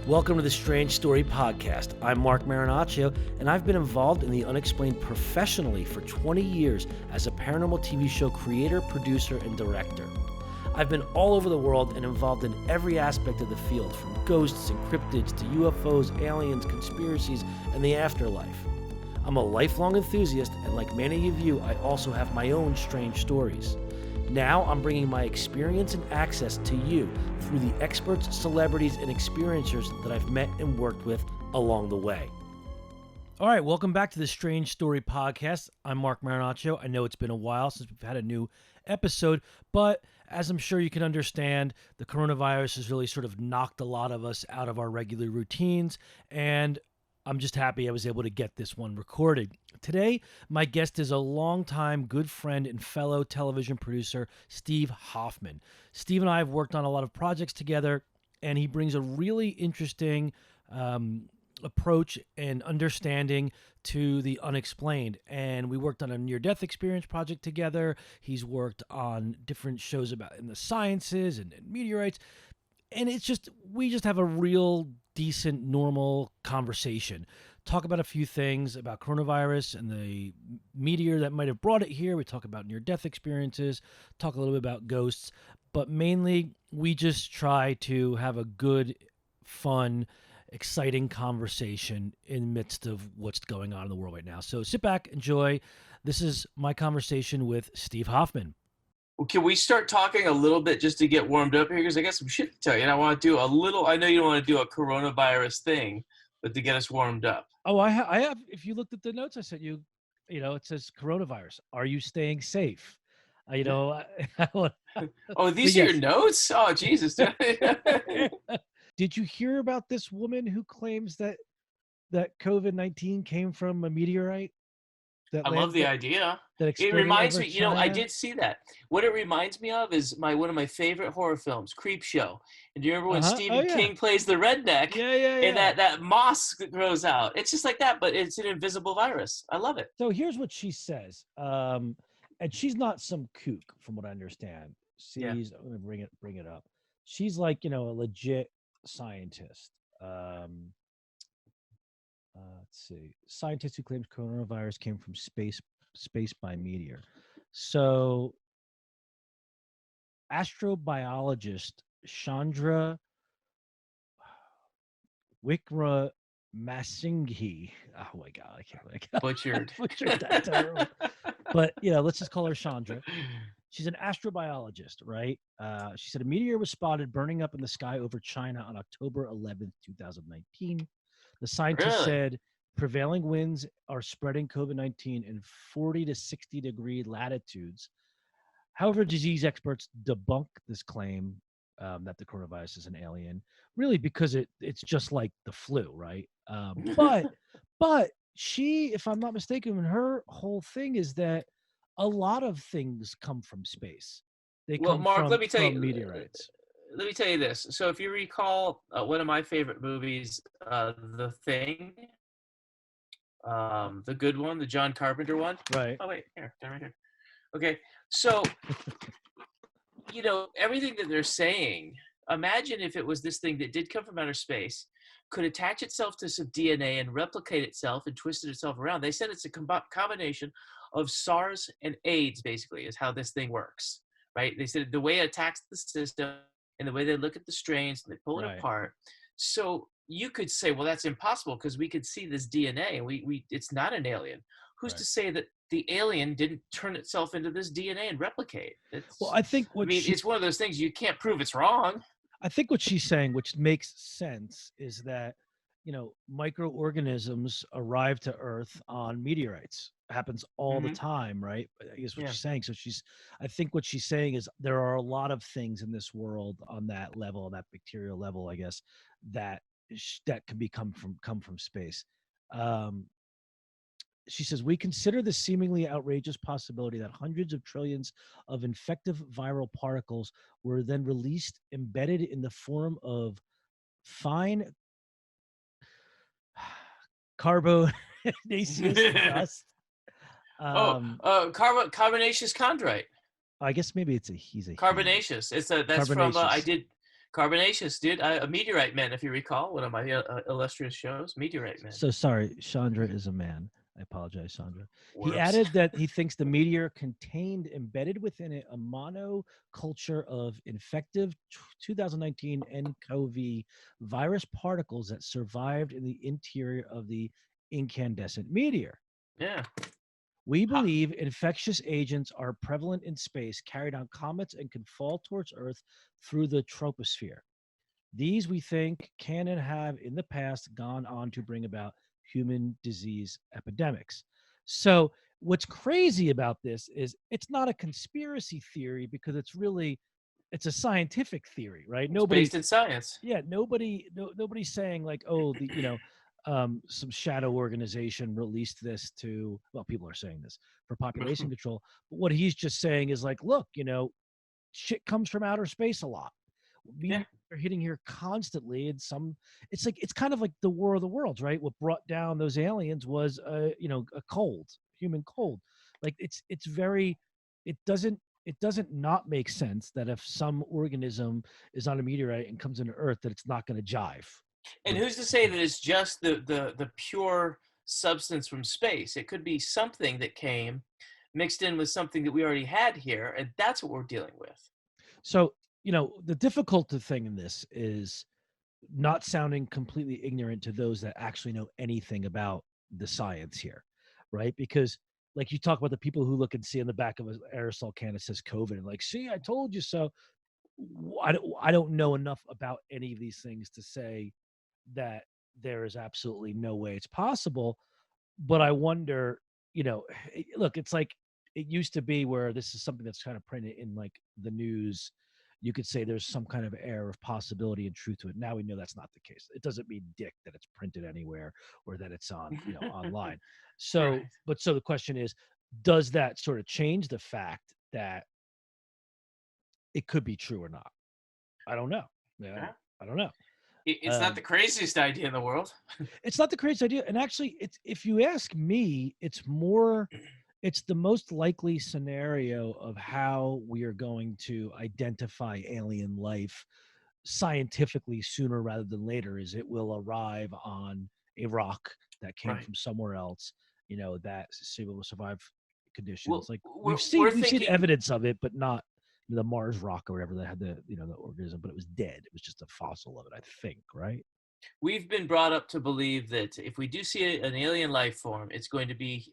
Welcome to the Strange Story Podcast. I'm Mark Marinaccio, and I've been involved in the unexplained professionally for 20 years as a paranormal TV show creator, producer, and director. I've been all over the world and involved in every aspect of the field, from ghosts and cryptids to UFOs, aliens, conspiracies, and the afterlife. I'm a lifelong enthusiast, and like many of you, I also have my own strange stories. Now I'm bringing my experience and access to you through the experts, celebrities, and experiencers that I've met and worked with along the way. All right, welcome back to the Strange Story Podcast. I'm Mark Marinaccio. I know it's been a while since we've had a new episode, but as I'm sure you can understand, the coronavirus has really sort of knocked a lot of us out of our regular routines, and I'm just happy I was able to get this one recorded. Today, my guest is a longtime good friend and fellow television producer, Steve Hoffmann. Steve and I have worked on a lot of projects together, and he brings a really interesting approach and understanding to the unexplained. And we worked on a near-death experience project together. He's worked on different shows about in the sciences and meteorites. And we just have a real decent, normal conversation. Talk about a few things about coronavirus and the meteor that might have brought it here. We talk about near-death experiences, talk a little bit about ghosts, but mainly we just try to have a good, fun, exciting conversation in the midst of what's going on in the world right now. So sit back, enjoy. This is my conversation with Steve Hoffmann. Well, can we start talking a little bit just to get warmed up here? Because I got some shit to tell you. And I want to do a little, I know you don't want to do a coronavirus thing, but to get us warmed up. Oh, I have, if you looked at the notes I sent you, it says coronavirus. Are you staying safe? Oh, these are your notes? Oh, Jesus. Did you hear about this woman who claims that COVID-19 came from a meteorite? I love the idea. It reminds me, I did see that. What it reminds me of is one of my favorite horror films, Creepshow. And do you remember when Stephen King plays the redneck? Yeah. And that moss grows out. It's just like that, but it's an invisible virus. I love it. So here's what she says. And she's not some kook, from what I understand. I'm gonna bring it up. She's like, a legit scientist. Let's see. Scientist who claims coronavirus came from space by meteor. So, astrobiologist Chandra Wickramasinghe. Oh my God, I can't. Butchered. Butchered that terrible. But let's just call her Chandra. She's an astrobiologist, right? She said a meteor was spotted burning up in the sky over China on October 11th, 2019. The scientist said prevailing winds are spreading COVID-19 in 40 to 60 degree latitudes. However, disease experts debunk this claim that the coronavirus is an alien, really because it's just like the flu, right? But she, if I'm not mistaken, her whole thing is that a lot of things come from space. They come Mark, let me tell you, meteorites. Let me tell you this. So if you recall one of my favorite movies, The Thing, the good one, the John Carpenter one. Right. Oh, wait, here, right here. Okay, so, everything that they're saying, imagine if it was this thing that did come from outer space, could attach itself to some DNA and replicate itself and twisted itself around. They said it's a combination of SARS and AIDS, basically, is how this thing works, right? They said the way it attacks the system and the way they look at the strains and they pull it apart. So you could say, well, that's impossible because we could see this DNA and it's not an alien. Who's to say that the alien didn't turn itself into this DNA and replicate? It's one of those things you can't prove it's wrong. I think what she's saying, which makes sense, is that, microorganisms arrive to Earth on meteorites. It happens all the time, right? I guess what she's saying. So I think what she's saying is there are a lot of things in this world on that level, that bacterial level, I guess, that can come from space. She says, we consider the seemingly outrageous possibility that hundreds of trillions of infective viral particles were then released, embedded in the form of fine carbonaceous dust. Carbonaceous chondrite. I guess maybe he's a carbonaceous. That's from I did Carbonaceous, dude. A Meteorite Man, if you recall, one of my illustrious shows, Meteorite Man. So sorry, Chandra is a man. I apologize, Chandra. He Whoops. added that he thinks the meteor contained embedded within it a monoculture of infective 2019 nCoV virus particles that survived in the interior of the incandescent meteor. Yeah. We believe infectious agents are prevalent in space, carried on comets, and can fall towards Earth through the troposphere. These, we think, can and have in the past gone on to bring about human disease epidemics. So, what's crazy about this is it's not a conspiracy theory because it's a scientific theory, right? It's based in science. Yeah, nobody's saying like, oh, some shadow organization released this to, well, people are saying this for population control, but what he's just saying is like, look, shit comes from outer space a lot. Yeah. Are hitting here constantly, and it's kind of like the War of the Worlds, right? What brought down those aliens was a human cold. Like it doesn't not make sense that if some organism is on a meteorite and comes into Earth, that it's not going to jive. And who's to say that it's just the pure substance from space? It could be something that came mixed in with something that we already had here, and that's what we're dealing with. So, the difficult thing in this is not sounding completely ignorant to those that actually know anything about the science here, right? Because like you talk about the people who look and see in the back of an aerosol can that says COVID and like, see, I told you so. I don't know enough about any of these things to say that there is absolutely no way it's possible. But I wonder, look, it's like it used to be where this is something that's kind of printed in like the news. You could say there's some kind of air of possibility and truth to it. Now we know that's not the case. It doesn't mean dick that it's printed anywhere or that it's on, online. So, Right. so the question is, does that sort of change the fact that it could be true or not? I don't know. Yeah. I don't know. It's not the craziest idea in the world. It's not the craziest idea. And actually, if you ask me, it's the most likely scenario of how we are going to identify alien life scientifically sooner rather than later is it will arrive on a rock that came Right. from somewhere else, that's able to survive conditions. Well, Like we're we've seen thinking evidence of it, but not the Mars rock or whatever that had the organism, but it was dead. It was just a fossil of it, I think, right? we've been brought up to believe that if we do see an alien life form, it's going to be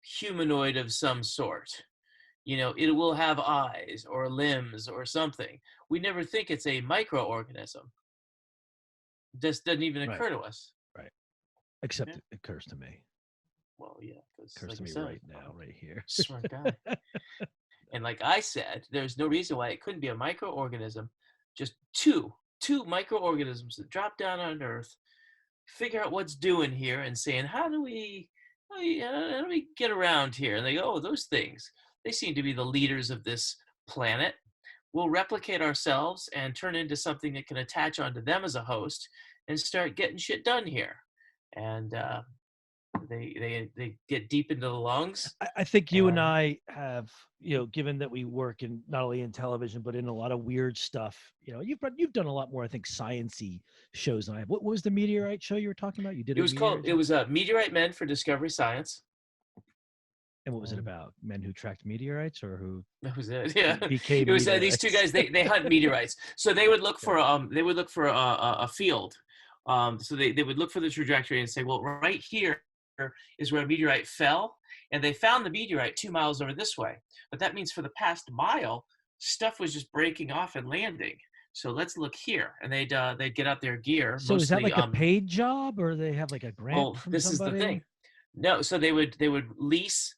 humanoid of some sort. It will have eyes or limbs or something. We never think it's a microorganism. This doesn't even Right. occur to us. Right. Except Yeah. it occurs to me. Well, yeah, because Occurs like to I me said, right now, right here. smart guy. And like I said, there's no reason why it couldn't be a microorganism. Just two microorganisms that drop down on Earth, figure out what's doing here, and saying, how do we get around here? And they go, oh, those things. They seem to be the leaders of this planet. We'll replicate ourselves and turn into something that can attach onto them as a host and start getting shit done here. And they get deep into the lungs. I think you and And I have, given that we work in not only in television but in a lot of weird stuff. You've done a lot more, I think, science-y shows than I have. What was the meteorite show you were talking about? You did it a was called meteorite it show? was Meteorite Men for Discovery Science. And what was it about? Men who tracked meteorites or who That was it. Yeah, became it was these two meteorites? guys. They hunt meteorites. So they would look for a field. So they would look for the trajectory and say, well, right here is where a meteorite fell, and they found the meteorite 2 miles over this way. But that means for the past mile, stuff was just breaking off and landing. So let's look here, and they'd get out their gear. So is that Mostly, like a paid job or they have like a grant well, from this is the thing. somebody? No, so they would lease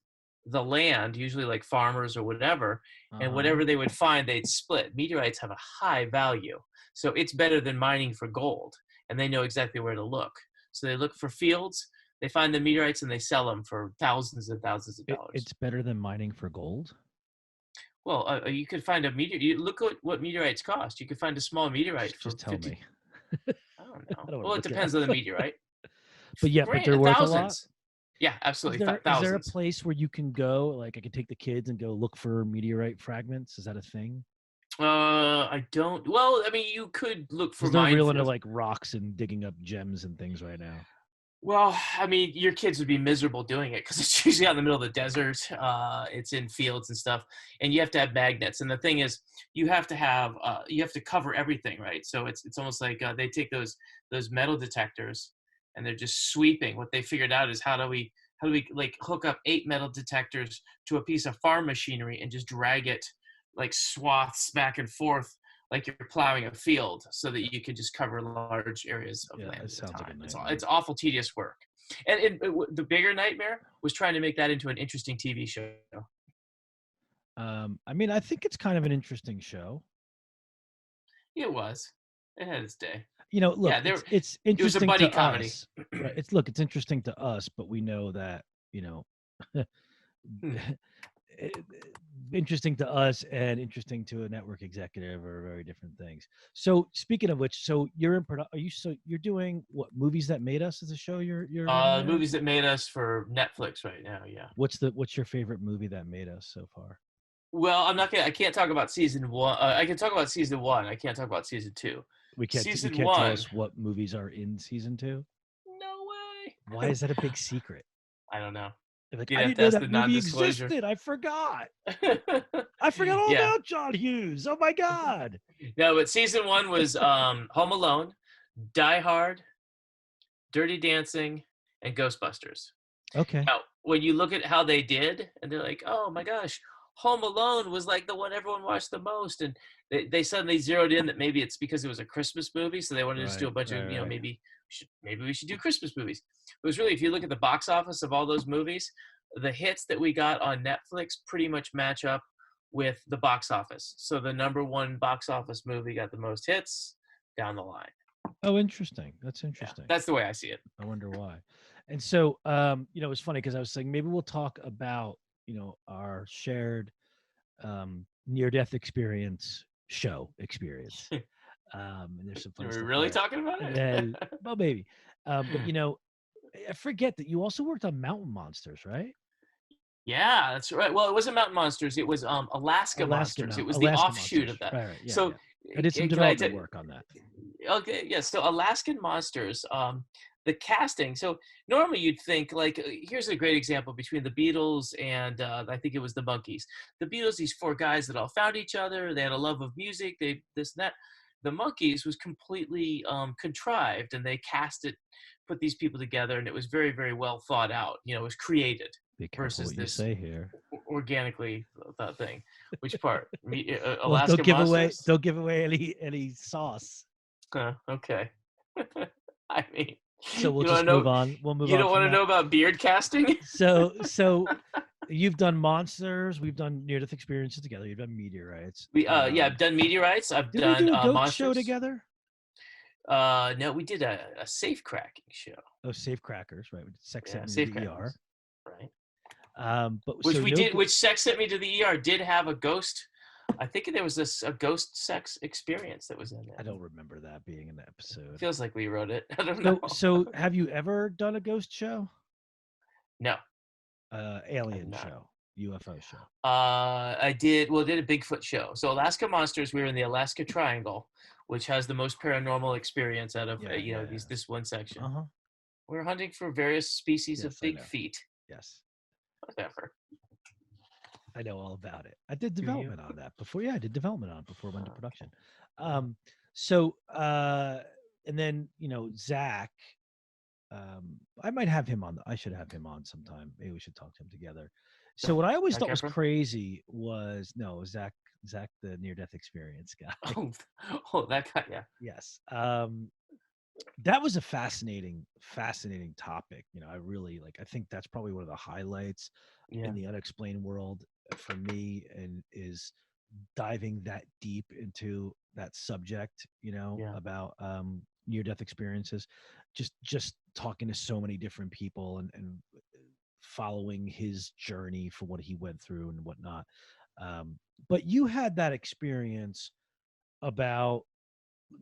the land, usually like farmers or whatever, and Uh-huh. whatever they would find, they'd split. Meteorites have a high value, so it's better than mining for gold, and they know exactly where to look. So they look for fields, they find the meteorites, and they sell them for thousands and thousands of dollars. It's better than mining for gold? Well, you could find a meteor. You look at what meteorites cost. You could find a small meteorite for Just tell 50. me. I don't I know. don't want Well, to it look it depends up. on the meteorite. But they're worth a lot. Thousands. Yeah, Is absolutely, there a thousands. place where you can go, like I could take the kids and go look for meteorite fragments? Is that a thing? I don't. Well, I mean, you could look for Because they're real mines. into like rocks and digging up gems and things right now. Well, I mean, your kids would be miserable doing it because it's usually out in the middle of the desert. It's in fields and stuff, and you have to have magnets. And the thing is, you have to cover everything, right? So it's almost like they take those metal detectors, and they're just sweeping. What they figured out is how do we like hook up 8 metal detectors to a piece of farm machinery and just drag it like swaths back and forth like you're plowing a field so that you can just cover large areas of Yeah, land it at a sounds like a time. nightmare. It's awful tedious work. And the bigger nightmare was trying to make that into an interesting TV show. I mean, I think it's kind of an interesting show. It was. It had its day. You know, look, Yeah, there. it's It was a interesting buddy to comedy. us, right? It's interesting to us, but we know that, you know, Hmm. interesting to us and interesting to a network executive are very different things. So speaking of which, so you're in are you you're doing what, Movies That Made Us as a show you're running there? Movies that made us for Netflix right now. Yeah. What's your favorite movie that made us so far? Well, I'm not gonna. I can't talk about season one. I can talk about season one. I can't talk about season two. You Season can't tell one. us what movies are in season 2? No way. Why is that a big secret? I don't know. They're like, You'd I have didn't to know ask the that movie non-disclosure. existed. I forgot. I forgot all Yeah. about John Hughes. Oh my God. No, but season one was Home Alone, Die Hard, Dirty Dancing, and Ghostbusters. Okay. Now, when you look at how they did, and they're like, oh my gosh, Home Alone was like the one everyone watched the most. And they suddenly zeroed in that maybe it's because it was a Christmas movie. So they wanted to just do a bunch of, Right. maybe we should do Christmas movies. It was really, if you look at the box office of all those movies, the hits that we got on Netflix pretty much match up with the box office. So the number one box office movie got the most hits down the line. Oh, interesting. That's Yeah, interesting. that's the way I see it. I wonder why. And so, you know, it's funny because I was saying maybe we'll talk about, you know, our shared near-death experience. And there's some fun Are we stuff really there. talking about And it? then, well, maybe. But you know, I forget that you also worked on Mountain Monsters, right? Yeah, that's right. Well, it wasn't Mountain Monsters. It was Alaska Monsters. It was the Alaska offshoot Monsters. of that. Right. Yeah, So, yeah. I did some can I tell development work on that. Okay, yeah. So Alaskan Monsters, the casting. So normally you'd think like, here's a great example between the Beatles and I think it was the Monkees. The Beatles, these four guys that all found each other. They had a love of music. They this and that. The Monkees was completely contrived, and they cast it, put these people together, and it was very, very well thought out. You know, it was created Be careful versus what you this say here. organically thought thing. Which part? Well, Alaska Monsters? don't give away any sauce. Okay. I mean, So we'll you don't just know. move on. We'll move You on don't from want to that. know about beard casting? So you've done monsters. We've done near-death experiences together. You've done meteorites. Yeah, I've done meteorites. I've Did we done do a ghost show monsters. together? No, we did a safe cracking show. Oh, safe crackers, right? Sex Yeah, sent me to safe the ER. crackings. Right. But Which so we no. did. Which sex sent me to the ER did have a ghost. I think there was a ghost sex experience that was in there. I don't remember that being an episode. Feels like we wrote it. I don't know. So have you ever done a ghost show? No. Alien show, UFO show. I did. Well, did a Bigfoot show. So Alaska Monsters, we were in the Alaska Triangle, which has the most paranormal experience out of this one section. We were hunting for various species of big feet. Yes. Whatever. I know all about it. I did development on that before. Yeah, I did development on it before it went to production. So and then, you know, Zach, I might have him on. I should have him on sometime. Maybe we should talk to him together. So what I always thought was crazy was Zach, the near-death experience guy. Oh, that guy. Yeah. Yes. That was a fascinating topic. You know, I really I think that's probably one of the highlights in the unexplained world for me, and is diving that deep into that subject, you know, about near-death experiences, just talking to so many different people and following his journey for what he went through and whatnot. But you had that experience about,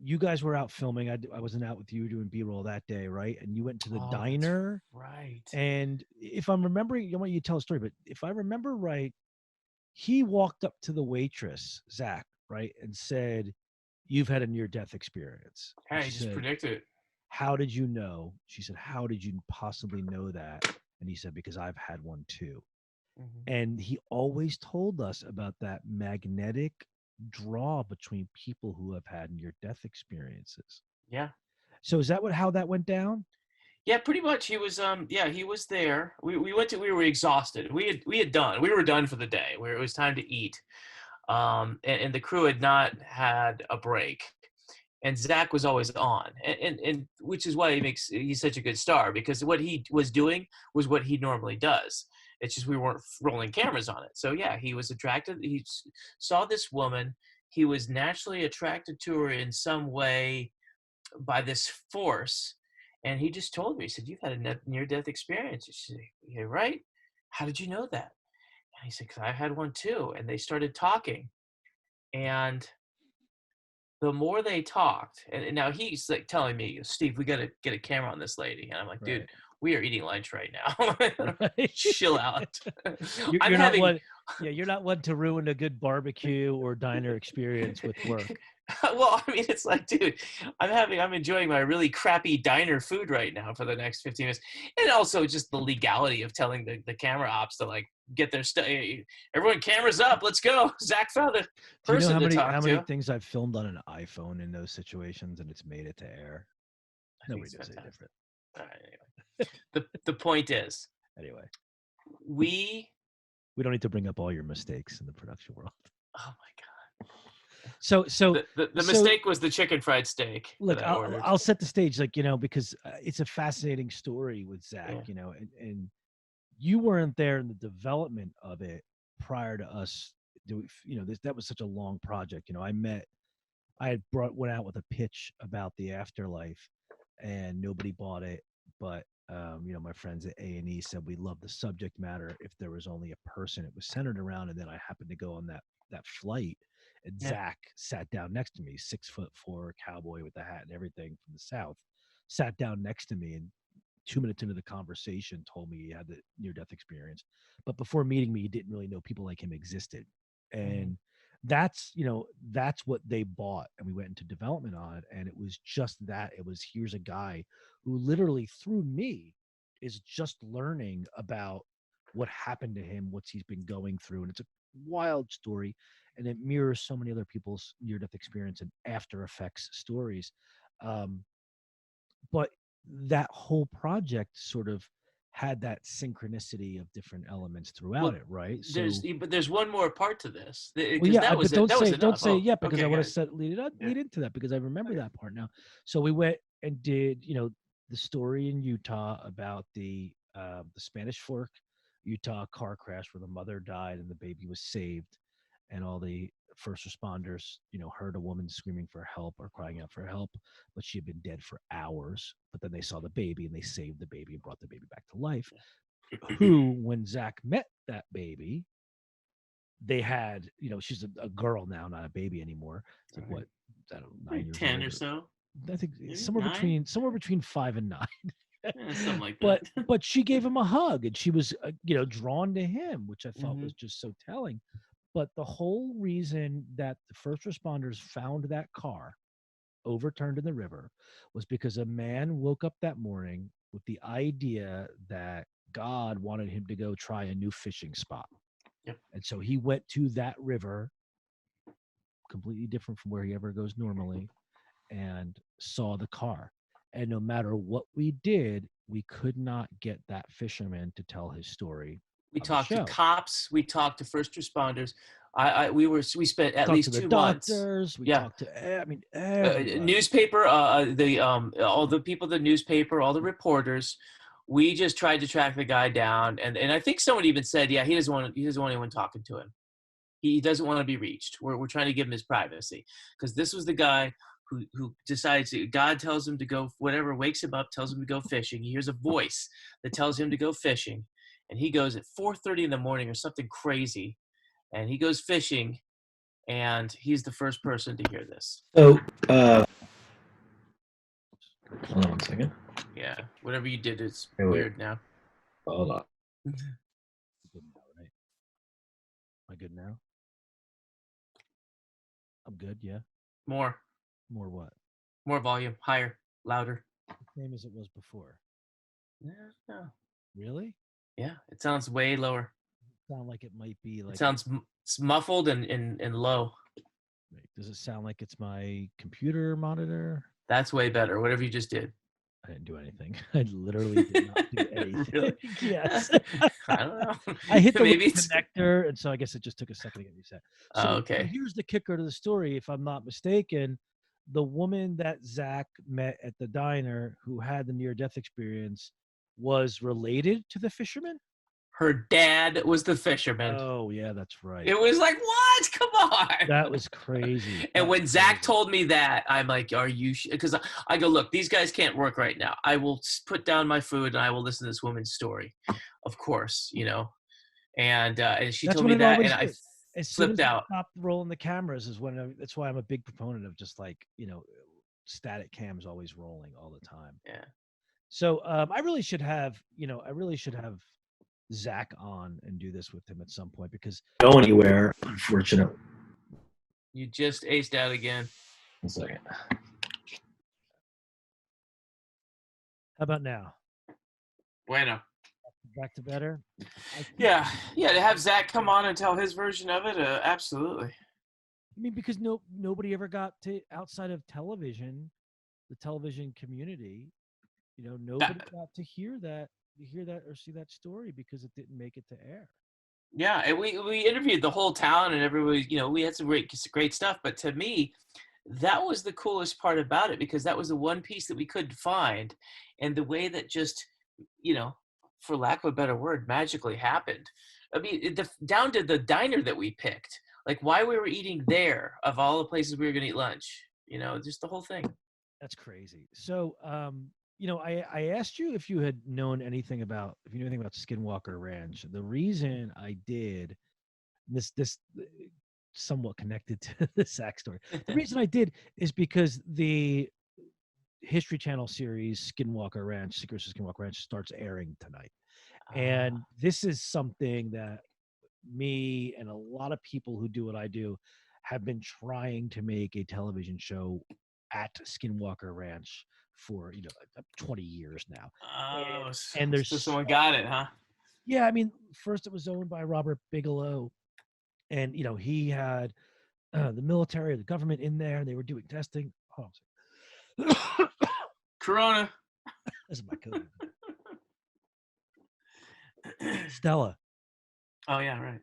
you guys were out filming. I wasn't out with you doing B-roll that day, right? And you went to the diner, right? And if I'm remembering, I want you to tell a story, but if I remember right, he walked up to the waitress, Zach, right, and said, "You've had a near-death experience." And Hey, she just said, predict it. "How did you know?" She said, "How did you possibly know that?" And he said, "Because I've had one too." Hmm. And he always told us about that magnetic draw between people who have had near-death experiences. Yeah. So is that how that went down? Yeah, pretty much. He was yeah, he was there. We were exhausted. We were done for the day, where it was time to eat. And the crew had not had a break. And Zach was always on. And which is why he's such a good star, because what he was doing was what he normally does. It's just we weren't rolling cameras on it. So yeah, he was attracted. Saw this woman. He was naturally attracted to her in some way by this force. And he just told me, he said, "You've had a near-death experience." She said, "You're right. How did you know that?" And he said, "'Cause I had one too." And they started talking. And the more they talked, and now he's like telling me, "Steve, we got to get a camera on this lady." And I'm like, "Dude, Right. we are eating lunch right now. Right. Chill out." I'm You're not having one. Yeah, you're not one to ruin a good barbecue or diner experience with work. well, I mean, it's like, dude, I'm enjoying my really crappy diner food right now for the next 15 minutes. And also just the legality of telling the camera ops to like get their stuff. Everyone, cameras up, let's go. Zach found a Do you know person to how talk many to. things I've filmed on an iPhone in those situations and it's made it to air? I think Nobody it's knows any fantastic. different. All right, anyway. The point is, Anyway, we we don't need to bring up all your mistakes in the production world. oh my god. So The so mistake was the chicken fried steak that look, I ordered. I'll set the stage, like, because it's a fascinating story with Zach, Yeah. and you weren't there in the development of it prior to us doing, that was such a long project. I had went out with a pitch about the afterlife, and nobody bought it. But my friends at A&E said we love the subject matter. If there was only a person it was centered around, and then I happened to go on that flight, and Yeah. Zach sat down next to me, 6'4" cowboy with the hat and everything from the South, sat down next to me, and 2 minutes into the conversation told me he had the near death experience. But before meeting me, he didn't really know people like him existed. Hmm. And that's what they bought. And we went into development on it. And it was just that. It was, here's a guy who literally through me is just learning about what happened to him, what he's been going through. And it's a wild story. And it mirrors so many other people's near death experience and after effects stories. Um, but that whole project sort of had that synchronicity of different elements throughout Well, it, right? So, but there's one more part to this, well, because yeah, but don't that was don't enough. say it Oh, yet because I okay, want got to it. Yeah. lead into that because I remember Okay. that part now. So we went and did the story in Utah about the Spanish Fork, Utah car crash where the mother died and the baby was saved, and all the first responders heard a woman screaming for help or crying out for help, but she had been dead for hours. But then they saw the baby and they saved the baby and brought the baby back to life. Who, when Zach met that baby, they had, she's a girl now, not a baby anymore. It's like, All right. what, I don't know, Maybe 9 years 10 old, or or so, I think maybe 9. somewhere between 5 and 9. Something like but that. but she gave him a hug and she was drawn to him, which I thought Hmm. was just so telling. But the whole reason that the first responders found that car overturned in the river was because a man woke up that morning with the idea that God wanted him to go try a new fishing spot. Yep. And so he went to that river, completely different from where he ever goes normally, and saw the car. And no matter what we did, we could not get that fisherman to tell his story We on the talked to show. cops. We talked to first responders. We spent at Talked to least the 2 months. doctors. We Yeah. talked to, everybody. Newspaper, the all the people, the newspaper, all the reporters. We just tried to track the guy down, and I think someone even said, yeah, he doesn't want anyone talking to him. He doesn't want to be reached. We're trying to give him his privacy, because this was the guy who decides that God tells him to go, whatever, wakes him up, tells him to go fishing. He hears a voice that tells him to go fishing, and he goes at 4:30 in the morning or something crazy, and he goes fishing, and he's the first person to hear this. So, hold on one second. Yeah, whatever you did is Here we weird now. Hold on. Good now, right? Am I good now? I'm good. Yeah. More. More what? More volume. Higher. Louder. Same as it was before. Yeah. No. Really? Yeah. It sounds way lower. Sound like it might be It like. sounds it's muffled and low. Wait, does it sound like it's my computer monitor? That's way better. Whatever you just did. I didn't do anything. I literally did not do anything. Really? Yes. I don't know. I hit the Maybe right it's. connector, and so I guess it just took a second to get reset. So Oh, okay. here's the kicker to the story. If I'm not mistaken, the woman that Zach met at the diner who had the near-death experience was related to the fisherman? Her dad was the fisherman. Oh, yeah, that's right. It was like, what? Come on. That was crazy. And That when was Zach crazy. told me that, I'm like, are you? Because I go, look, these guys can't work right now. I will put down my food and I will listen to this woman's story, of course, you know. And she That's told when me it that, and always I is. As soon flipped as they out. stop rolling the cameras is when that's why I'm a big proponent of just like, static cams always rolling all the time. Yeah. So I really should have, Zach on and do this with him at some point because Go anywhere, unfortunately. You just aced out again. 1 second. how about now? Bueno. Back to better? Yeah. To have Zach come on and tell his version of it, absolutely. I mean, because nobody ever got to outside of television, the television community, nobody got to hear that or see that story because it didn't make it to air. Yeah, and we interviewed the whole town and everybody. We had some great stuff. But to me, that was the coolest part about it because that was the one piece that we couldn't find, and the way that just, for lack of a better word, magically happened. I mean, down to the diner that we picked, like why we were eating there of all the places we were going to eat lunch. Just the whole thing. That's crazy. So, I asked you if you had known anything about Skinwalker Ranch. The reason I did this somewhat connected to the Sack story. The reason I did is because the History Channel series Skinwalker Ranch, Secrets of Skinwalker Ranch, starts airing tonight, and this is something that me and a lot of people who do what I do have been trying to make a television show at Skinwalker Ranch for 20 years now. Oh, and there's so someone got it, huh? Yeah, I mean, first it was owned by Robert Bigelow, and he had the military, the government in there, and they were doing testing. Oh, Corona. this is my code. Stella. Oh yeah, right.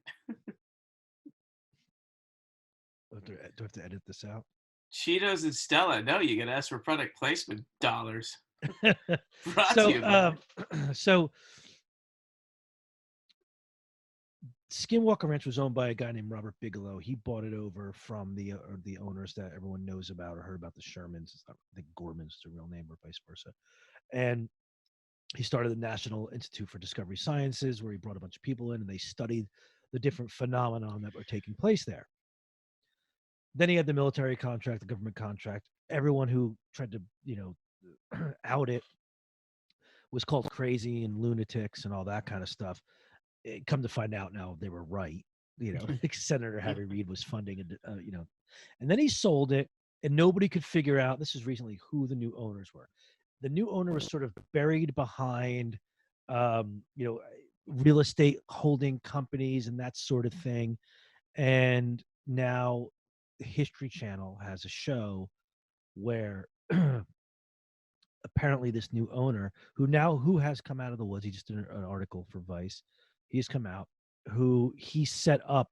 Do I have to edit this out? Cheetos and Stella. No, you gotta ask for product placement dollars. Brought So, to you by. so Skinwalker Ranch was owned by a guy named Robert Bigelow. He bought it over from the owners that everyone knows about or heard about, the Shermans. I think Gorman's the real name, or vice versa. And he started the National Institute for Discovery Sciences, where he brought a bunch of people in and they studied the different phenomena that were taking place there. Then he had the military contract, the government contract. Everyone who tried to, out it was called crazy and lunatics and all that kind of stuff. Come to find out now, they were right. Like Senator Harry Reid was funding it, and then he sold it, and nobody could figure out, this is recently, who the new owners were. The new owner was sort of buried behind, real estate holding companies and that sort of thing. And now History Channel has a show where apparently this new owner who has come out of the woods, he just did an article for Vice, he's come out, who he set up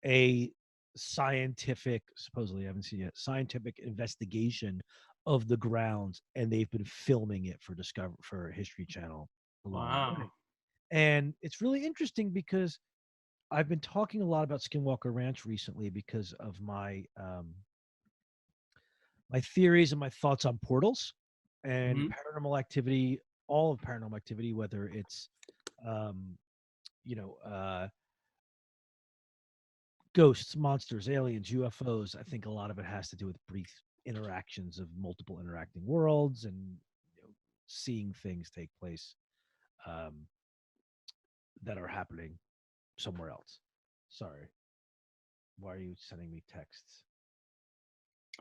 a scientific, supposedly I haven't seen yet, scientific investigation of the grounds, and they've been filming it for History Channel along the way. Wow. And it's really interesting because I've been talking a lot about Skinwalker Ranch recently because of my my theories and my thoughts on portals and paranormal activity, all of paranormal activity, whether it's ghosts, monsters, aliens, UFOs. I think a lot of it has to do with brief interactions of multiple interacting worlds and seeing things take place that are happening somewhere else. Sorry. Why are you sending me texts?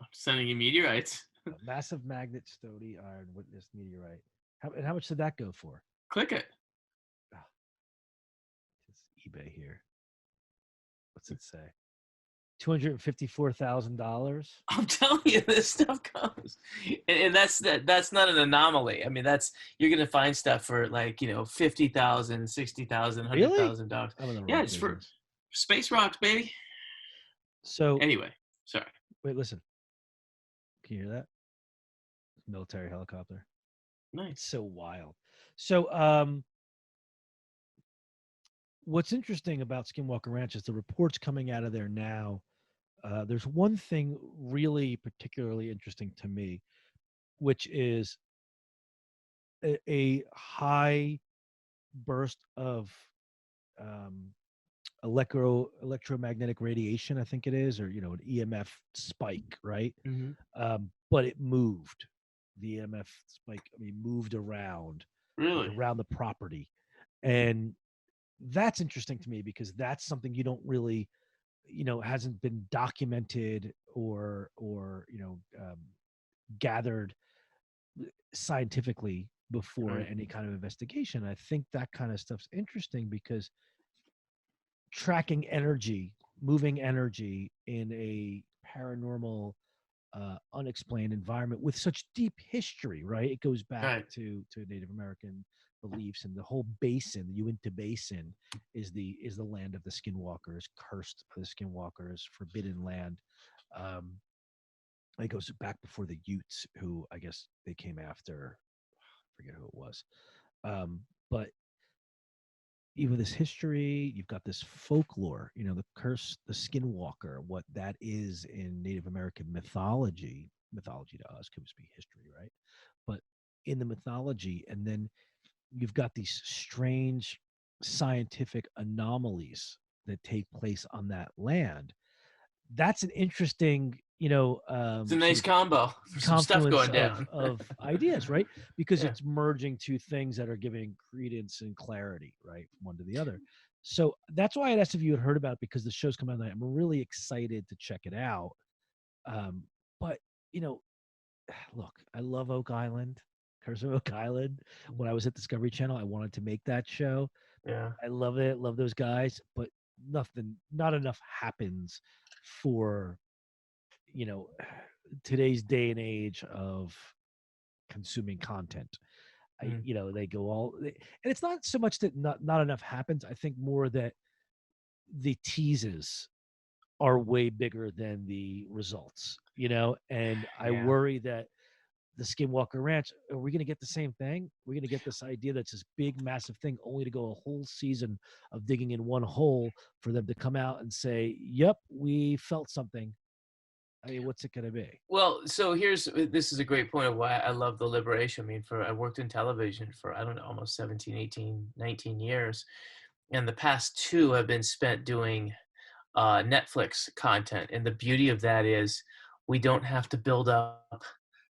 I'm sending you meteorites. A massive magnet stony iron witness meteorite. How much did that go for? Click it. It's eBay here. What's it say? $254,000. I'm telling you, this stuff comes, and that's not an anomaly. I mean, you're gonna find stuff for like $50,000, $60,000, $100,000. I'm in the wrong Yeah, it's for business. space rocks, baby. So Anyway, sorry. wait, listen. Can you hear that? Military helicopter. Nice. It's so wild. So what's interesting about Skinwalker Ranch is the reports coming out of there now. There's one thing really particularly interesting to me, which is a high burst of electromagnetic radiation, I think it is, or an EMF spike, right? Mm-hmm. But it moved. The EMF spike, moved around, Really? like around the property, and that's interesting to me because that's something you don't really, hasn't been documented or gathered scientifically before Right. any kind of investigation. I think that kind of stuff's interesting because tracking energy, moving energy in a paranormal, unexplained environment with such deep history, right? It goes back Right. to Native American beliefs, and the whole basin, the Uinta Basin, is the land of the Skinwalkers, cursed for the Skinwalkers, forbidden land. It goes back before the Utes, who I guess they came after. I forget who it was, but even this history, you've got this folklore, the curse, the Skinwalker, what that is in Native American mythology to us could just be history, right? But in the mythology, and then you've got these strange scientific anomalies that take place on that land. That's an interesting, It's a nice combo for some stuff confluence going down. of ideas, right? Because Yeah. it's merging two things that are giving credence and clarity, right, from one to the other. So that's why I asked if you had heard about it, because the show's coming out tonight. I'm really excited to check it out. But look, I love Oak Island, Curse of Oak Island. When I was at Discovery Channel, I wanted to make that show. Yeah. I love it, love those guys, but not enough happens for today's day and age of consuming content. They go and it's not so much that not enough happens. I think more that the teases are way bigger than the results, and I Yeah. worry that the Skinwalker Ranch, are we going to get the same thing? We're going to get this idea that's this big, massive thing, only to go a whole season of digging in one hole for them to come out and say, yep, we felt something. What's it going to be? Well, so this is a great point of why I love the liberation. I mean, I worked in television for, I don't know, almost 17, 18, 19 years. And the past 2 have been spent doing Netflix content. And the beauty of that is we don't have to build up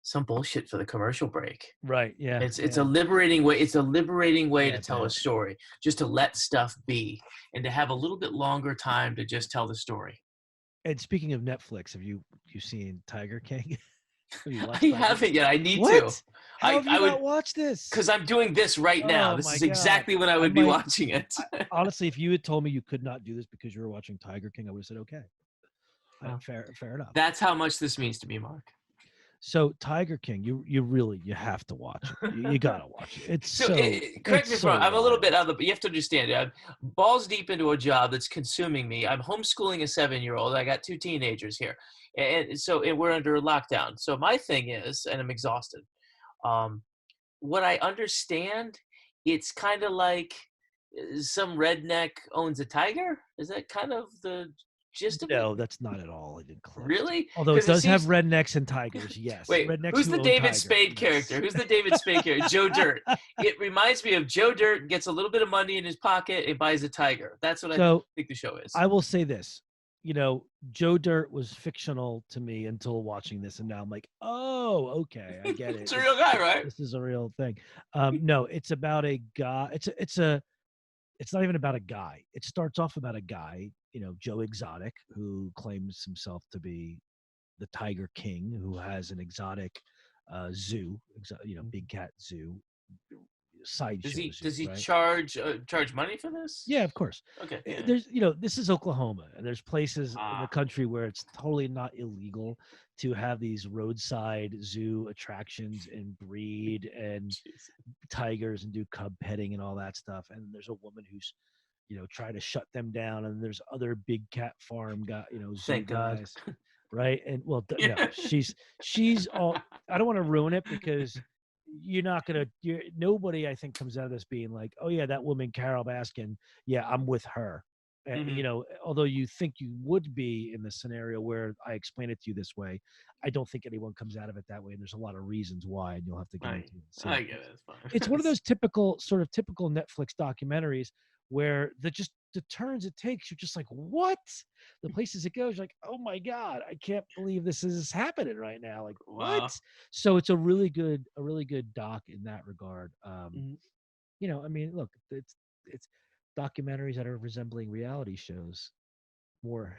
some bullshit for the commercial break. Right. Yeah. It's a liberating way. It's a liberating way Yeah, to tell a story, just to let stuff be and to have a little bit longer time to just tell the story. And speaking of Netflix, have you seen Tiger King? I haven't yet. I need what? to. How have you not watched this? Because I'm doing this right now. Oh, This my is God. exactly when I would be watching it. Honestly, if you had told me you could not do this because you were watching Tiger King, I would have said, okay. Fair enough. That's how much this means to me, Mark. So Tiger King, you have to watch it. You gotta watch it. It's correct me if I'm a little bit out of the. You have to understand. I'm balls deep into a job that's consuming me. I'm homeschooling a 7-year-old. I got 2 teenagers here, and we're under lockdown. So my thing is, and I'm exhausted. What I understand, it's kind of like some redneck owns a tiger. Is that kind of the gist of it? No, that's not at all. I did close. Really? Although it does have rednecks and tigers, yes. Wait, rednecks who's the David Spade character? Who's the David Spade character? Joe Dirt. It reminds me of Joe Dirt gets a little bit of money in his pocket and buys a tiger. That's what I think the show is. I will say this. Joe Dirt was fictional to me until watching this, and now I'm like, oh, okay, I get it. It's a real guy, right? This is a real thing. No, it's about a guy. It's not even about a guy. It starts off about a guy, Joe Exotic, who claims himself to be the Tiger King, who has an exotic zoo, big cat zoo, sideshow Does zoo, he right? charge money for this? Yeah, of course. Okay. Yeah. There's, this is Oklahoma, and there's places in the Ah. country where it's totally not illegal to have these roadside zoo attractions and breed and Jesus. tigers and do cub petting and all that stuff. And there's a woman who's, trying to shut them down. And there's other big cat farm zoo Thank God. guys, right? And well, no, Yeah. she's all. I don't want to ruin it because nobody I think comes out of this being like, oh yeah, that woman Carol Baskin, yeah, I'm with her. Mhm. Although you think you would be in the scenario where I explain it to you this way, I don't think anyone comes out of it that way. And there's a lot of reasons why, and you'll have to go into it and see. I get it. It's fine. It's one of those typical Netflix documentaries where the turns it takes, you're just like, what? The places it goes, you're like, oh my God, I can't believe this is happening right now. Like, Wow. what? So it's a really good doc in that regard. Mhm. I mean, look, it's documentaries that are resembling reality shows more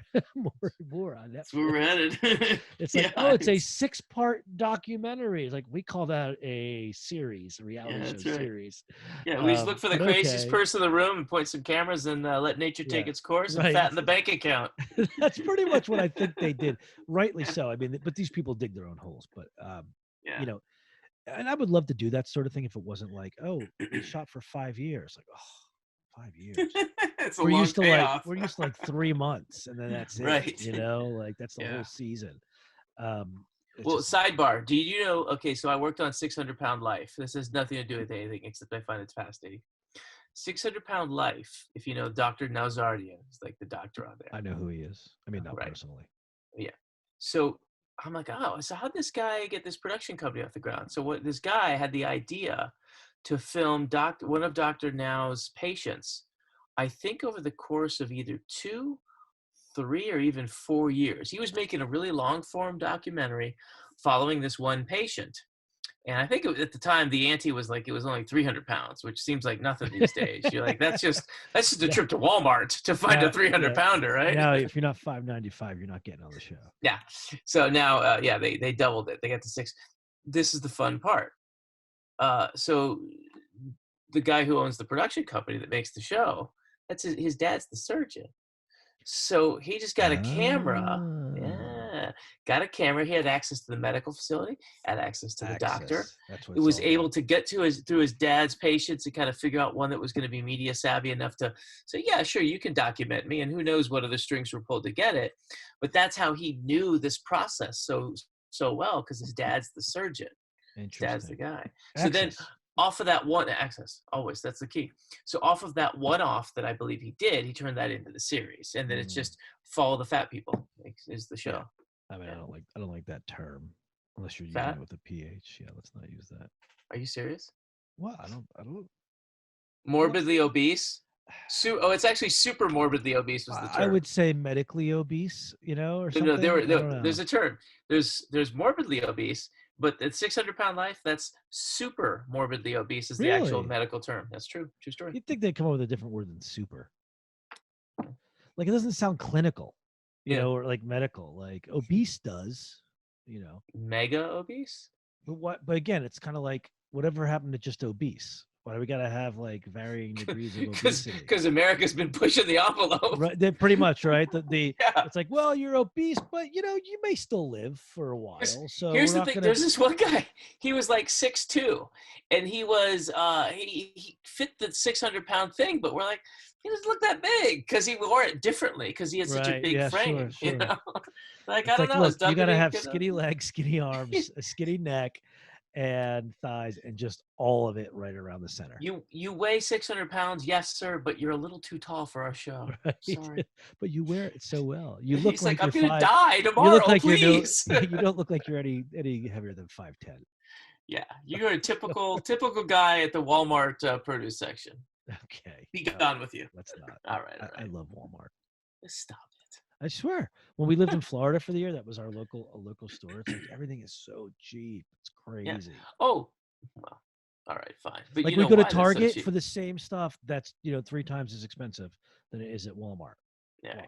more on That's where we're Netflix. headed. It's like, Yeah, oh, it's a 6-part documentary. It's like, we call that a series, a reality Yeah, show that's right. series. Yeah, we just look for the But craziest okay. person in the room and point some cameras and let nature take Yeah, its course and right. fatten the bank account. That's pretty much what I think they did. Rightly so. I mean, but these people dig their own holes. But Yeah. and I would love to do that sort of thing if it wasn't like, oh, we shot for 5 years. Like, oh, 5 years. It's a We're long used to payoff. we're used to like 3 months, and then that's it. Right. Like that's the Yeah. whole season. It's Well, just, sidebar. Do you know? Okay, so I worked on 600-Pound Life. This has nothing to do with anything except I find it fascinating. 600-Pound Life. If you know Dr. Nazardian, is like the doctor on there. I know who he is. I mean, not Right. personally. Yeah. So I'm like, oh, so how'd this guy get this production company off the ground? So what this guy had the idea to film one of Dr. Now's patients, I think over the course of either 2, 3, or even 4 years. He was making a really long form documentary following this one patient. And I think at the time the ante was like it was only 300 pounds, which seems like nothing these days. You're like, that's just a trip to Walmart to find a 300 pounder, right? Now, if you're not $5.95, you're not getting on the show. Yeah. So now, they doubled it. They got to 6. This is the fun part. So the guy who owns the production company that makes the show, that's his dad's the surgeon. So he just got a camera. Yeah, got a camera. He had access to the medical facility, had access to the doctor. That's what It was able to get to through his dad's patients and kind of figure out one that was going to be media savvy enough to say, yeah, sure, you can document me. And who knows what other strings were pulled to get it. But that's how he knew this process so well, because his dad's the surgeon. His dad's the guy. So then off of that one access, always, that's the key. So off of that one-off that I believe he did, he turned that into the series, and then it's just follow the fat people is the show. Yeah. I mean, I don't like that term unless you're fat? using it with a ph. Yeah, let's not use that. Are you serious? Well, I don't. Morbidly obese. It's actually super morbidly obese was the term. I would say medically obese, or something. No, there's a term. There's morbidly obese. But at 600-Pound Life, that's super morbidly obese is the actual medical term. That's true. True story. You'd think they'd come up with a different word than super. Like, it doesn't sound clinical, or like medical. Like obese does, Mega obese? But again, it's kind of like whatever happened to just obese. Why do we got to have like varying degrees of obesity? Because America's been pushing the envelope. Right, pretty much, right? It's like, well, you're obese, but you may still live for a while. So here's the thing: there's this one guy. He was like 6'2", and he was he fit the 600-pound thing, but we're like, he doesn't look that big because he wore it differently because he had such a big frame. Sure. Like, I don't know. Look, you got to have skinny legs, skinny arms, a skinny neck, and thighs, and just all of it right around the center. You weigh 600 pounds, yes, sir, but you're a little too tall for our show. Right? Sorry. But you wear it so well. You look He's like I'm you're gonna die tomorrow. You look like please. You don't look like you're any heavier than 5'10". Yeah, you're a typical guy at the Walmart produce section. Okay. Be gone with you. Let's not. All right. I love Walmart. Stop it. I swear. When we lived in Florida for the year, that was our local store. It's like everything is so cheap. It's crazy. Yeah. Oh, well, all right, fine. But like we go to Target for the same stuff that's 3 times as expensive than it is at Walmart. Yeah.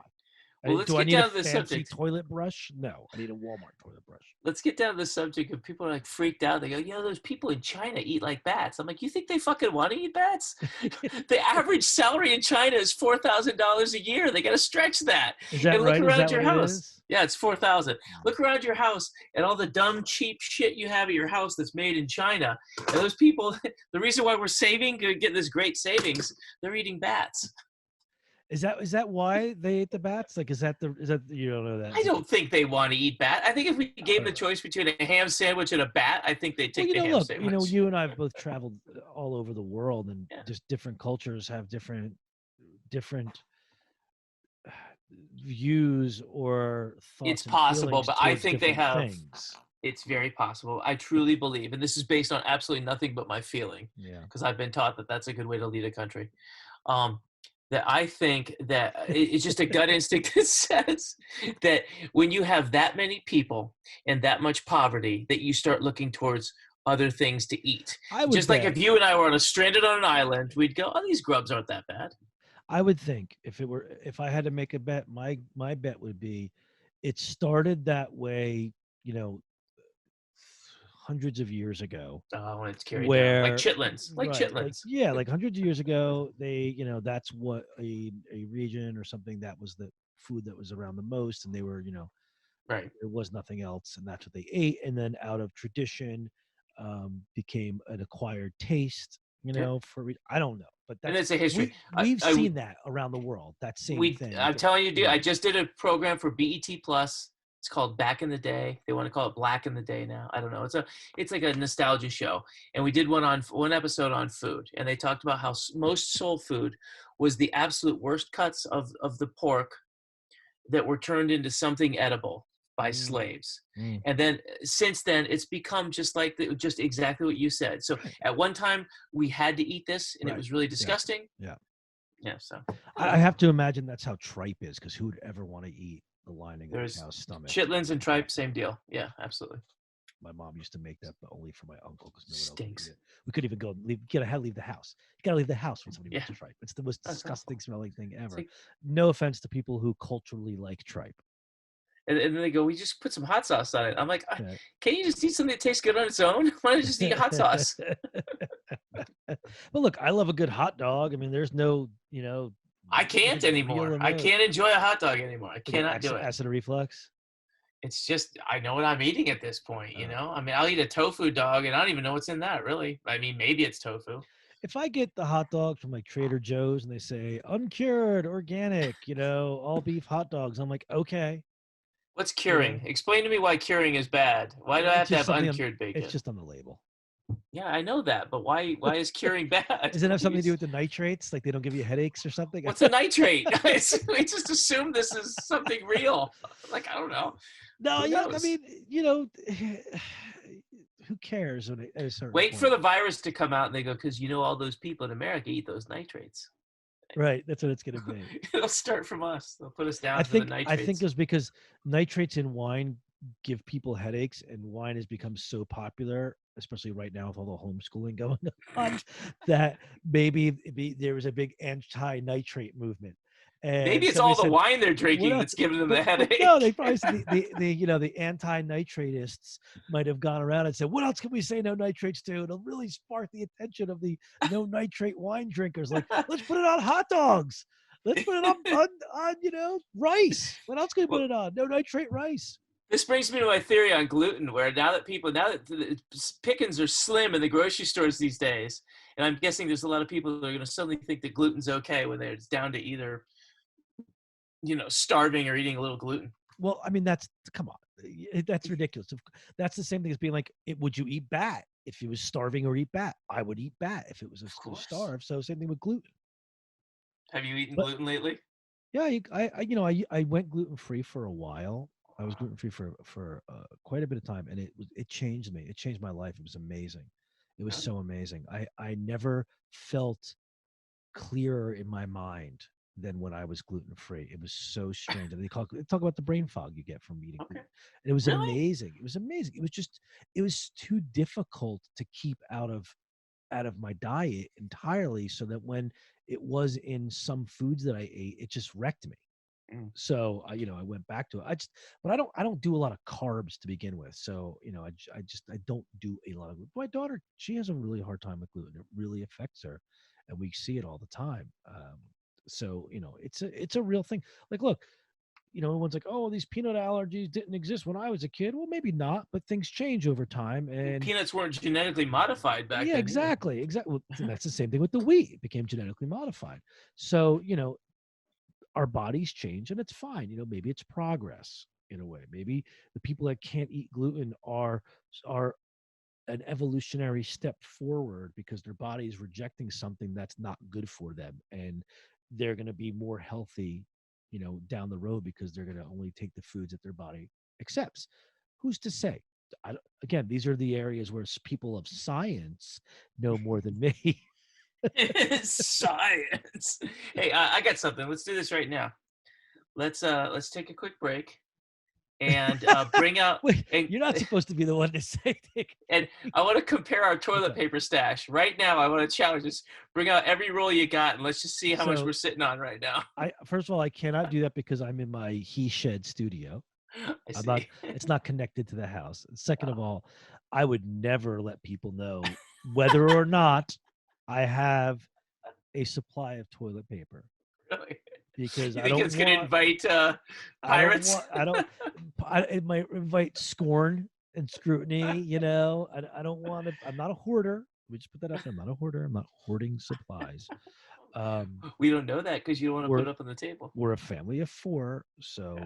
Well, let's Do I get need a down to the fancy subject. toilet brush? No, I need a Walmart toilet brush. Let's get down to the subject of people are like freaked out. They go, those people in China eat like bats. I'm like, you think they fucking want to eat bats? The average salary in China is $4,000 a year. They got to stretch that. Is that And look right? Is around that your what it house. is? Yeah, it's 4,000. Look around your house and all the dumb, cheap shit you have at your house that's made in China. And those people, the reason why we're saving, get this great savings, they're eating bats. Is that why they ate the bats? Like, is that you don't know that? I don't think they want to eat bat. I think if we gave them the choice between a ham sandwich and a bat, I think they'd take the ham sandwich. You and I have both traveled all over the world, and Yeah. just different cultures have different views or thoughts. It's possible, but I think they have. Things. It's very possible. I truly believe, and this is based on absolutely nothing but my feeling, because I've been taught that that's a good way to lead a country. That I think that it's just a gut instinct that says that when you have that many people and that much poverty, that you start looking towards other things to eat. Just like if you and I were stranded on an island, we'd go, oh, these grubs aren't that bad. I would think if I had to make a bet, my bet would be, it started that way, hundreds of years ago. When it's carried down. Like chitlins, chitlins. Like hundreds of years ago, they, that's what a region or something, that was the food that was around the most, and they were, right. There was nothing else, and that's what they ate. And then out of tradition, became an acquired taste. I don't know, but and it's a history. We've seen that around the world. That same thing. I'm telling you, dude. I just did a program for BET Plus. It's called Back in the Day. They want to call it Black in the Day now. I don't know. It's like a nostalgia show. And we did one episode on food. And they talked about how most soul food was the absolute worst cuts of the pork that were turned into something edible by slaves. And then since then, it's become just exactly what you said. So at one time we had to eat this, and it was really disgusting. Yeah. So I have to imagine that's how tripe is, because who would ever want to eat the lining of a cow's stomach? Chitlins and tripe, same deal. Yeah, absolutely. My mom used to make that, but only for my uncle, because no one Stinks. else would eat it. We couldn't even go. You gotta leave the house. You gotta leave the house when somebody makes tripe. It's the most disgusting smelling thing ever. No offense to people who culturally like tripe. And then they go, we just put some hot sauce on it. I'm like, can you just eat something that tastes good on its own? Why don't you just eat hot sauce? But look, I love a good hot dog. I mean, there's no, I can't anymore. I can't enjoy a hot dog anymore. I cannot do it. Acid reflux? It's just, I know what I'm eating at this point, I mean, I'll eat a tofu dog, and I don't even know what's in that, really. I mean, maybe it's tofu. If I get the hot dogs from like Trader Joe's and they say uncured, organic, all beef hot dogs, I'm like, okay. What's curing? Explain to me why curing is bad. Why do I have to have uncured bacon? It's just on the label. Yeah, I know that, but why is curing bad? Does it have something to do with the nitrates? Like they don't give you headaches or something? What's a nitrate? We just assume this is something real. Like, I don't know. No, I mean, who cares? Wait for the virus to come out, and they go, because all those people in America eat those nitrates. Right, that's what it's going to be. It'll start from us. They'll put us down to the nitrates. I think it was because nitrates in wine give people headaches, and wine has become so popular, especially right now with all the homeschooling going on, that maybe there was a big anti-nitrate movement. And maybe it's all the wine they're drinking that's giving them the headache. No, they probably the anti-nitratists might have gone around and said, "What else can we say no nitrates to?" It'll really spark the attention of the no nitrate wine drinkers. Like, let's put it on hot dogs. Let's put it on rice. What else can we put it on? No nitrate rice. This brings me to my theory on gluten, where now that the pickings are slim in the grocery stores these days, and I'm guessing there's a lot of people that are going to suddenly think that gluten's okay when it's down to either starving or eating a little gluten. Well, I mean, come on. That's ridiculous. That's the same thing as being like, would you eat bat if you was starving or eat bat? I would eat bat if it was starved. So same thing with gluten. Have you eaten gluten lately? Yeah, I went gluten-free for a while. I was gluten-free for quite a bit of time, and it changed me. It changed my life. It was amazing. It was so amazing. I never felt clearer in my mind than when I was gluten-free. It was so strange. And they talk about the brain fog you get from eating gluten. And it was amazing. It was amazing. It was too difficult to keep out of my diet entirely, so that when it was in some foods that I ate, it just wrecked me. So I went back to it. But I don't do a lot of carbs to begin with. So I don't do a lot of. My daughter, she has a really hard time with gluten. It really affects her, and we see it all the time. So it's a real thing. Like, look, everyone's like, oh, these peanut allergies didn't exist when I was a kid. Well, maybe not, but things change over time. And Peanuts weren't genetically modified back yeah, then either. exactly. Well, and that's the same thing with the wheat. It became genetically modified. So, our bodies change and it's fine. Maybe it's progress in a way. Maybe the people that can't eat gluten are an evolutionary step forward because their body is rejecting something that's not good for them, and they're going to be more healthy down the road because they're going to only take the foods that their body accepts. Who's to say? Again, these are the areas where people of science know more than me. Science. Hey, I got something. Let's do this right now. Let's take a quick break and bring out. Wait, and, you're not supposed to be the one to say. and I want to compare our toilet paper stash right now. I want to challenge us. Bring out every roll you got, and let's just see how much we're sitting on right now. First of all, I cannot do that because I'm in my he shed studio. I see. It's not connected to the house. Second of all, I would never let people know whether or not I have a supply of toilet paper. Really? Because You think it's going to invite pirates? It might invite scorn and scrutiny. I don't want to. I'm not a hoarder. We just put that out there. I'm not a hoarder. I'm not hoarding supplies. We don't know that because you don't want to put it up on the table. We're a family of 4, so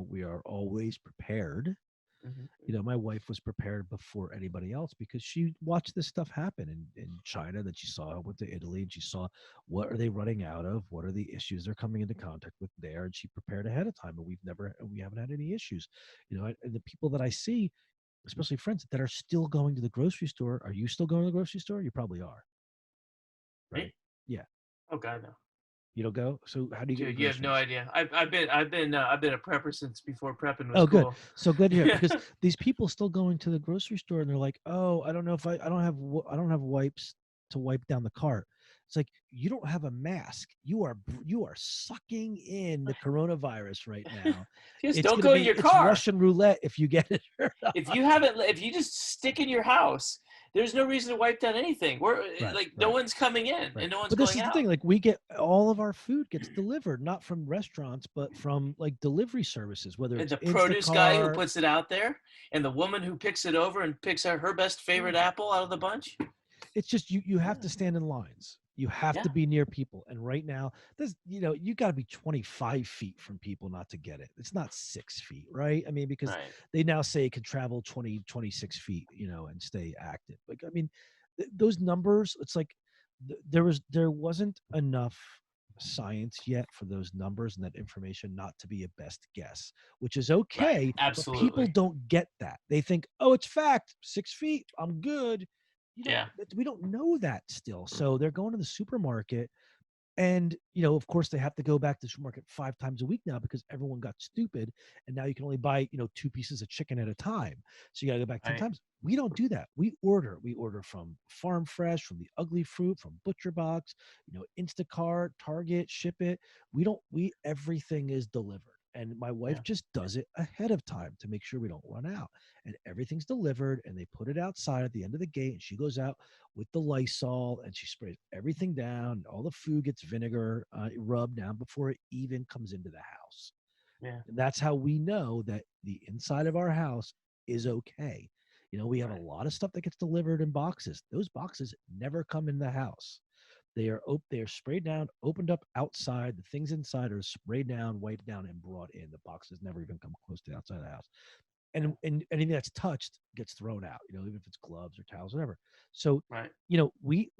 we are always prepared. Mm-hmm. My wife was prepared before anybody else because she watched this stuff happen in China. That she saw, went to Italy, and she saw what are they running out of, what are the issues they're coming into contact with there, and she prepared ahead of time. And we haven't had any issues. And the people that I see, especially friends that are still going to the grocery store. Are you still going to the grocery store? You probably are. Right? Me? Yeah. Oh God, no. You don't go. So how do you get? Dude, you have no idea. I've been a prepper since before prepping was cool. Good. So glad you have because these people still going to the grocery store and they're like, oh, I don't know if I don't have wipes to wipe down the cart. It's like you don't have a mask. You are sucking in the coronavirus right now. Just don't go in your car. It's Russian roulette if you get it. If you just stick in your house, there's no reason to wipe down anything. No one's coming in and no one's going out. But this is the thing. Like we get all of our food gets delivered, not from restaurants, but from like delivery services. Whether it's the produce guy who puts it out there, and the woman who picks it over and picks out her best favorite apple out of the bunch. It's just you have to stand in lines. You have to be near people. And right now, you got to be 25 feet from people not to get it. It's not 6 feet, right? I mean, because they now say it can travel 20, 26 feet, and stay active. Like, I mean, those numbers, it's like there wasn't enough science yet for those numbers and that information not to be a best guess, which is okay. Right. Absolutely. But people don't get that. They think, oh, it's fact, 6 feet, I'm good. We don't know that still. So they're going to the supermarket and, of course they have to go back to the supermarket 5 times a week now because everyone got stupid. And now you can only buy, 2 pieces of chicken at a time. So you got to go back 10 times. We don't do that. We order from Farm Fresh, from the Ugly Fruit, from Butcher Box, Instacart, Target, ship it. Everything is delivered. And my wife just does it ahead of time to make sure we don't run out. And everything's delivered and they put it outside at the end of the gate. And she goes out with the Lysol and she sprays everything down. All the food gets vinegar rubbed down before it even comes into the house. Yeah. And that's how we know that the inside of our house is okay. We have a lot of stuff that gets delivered in boxes. Those boxes never come in the house. They are sprayed down, opened up outside. The things inside are sprayed down, wiped down, and brought in. The boxes never even come close to the outside of the house. And anything that's touched gets thrown out, even if it's gloves or towels, whatever. So, we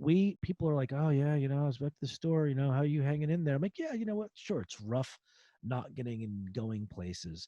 people are like, oh yeah, I was back to the store, how are you hanging in there? I'm like, yeah, you know what? Sure, it's rough not getting and going places.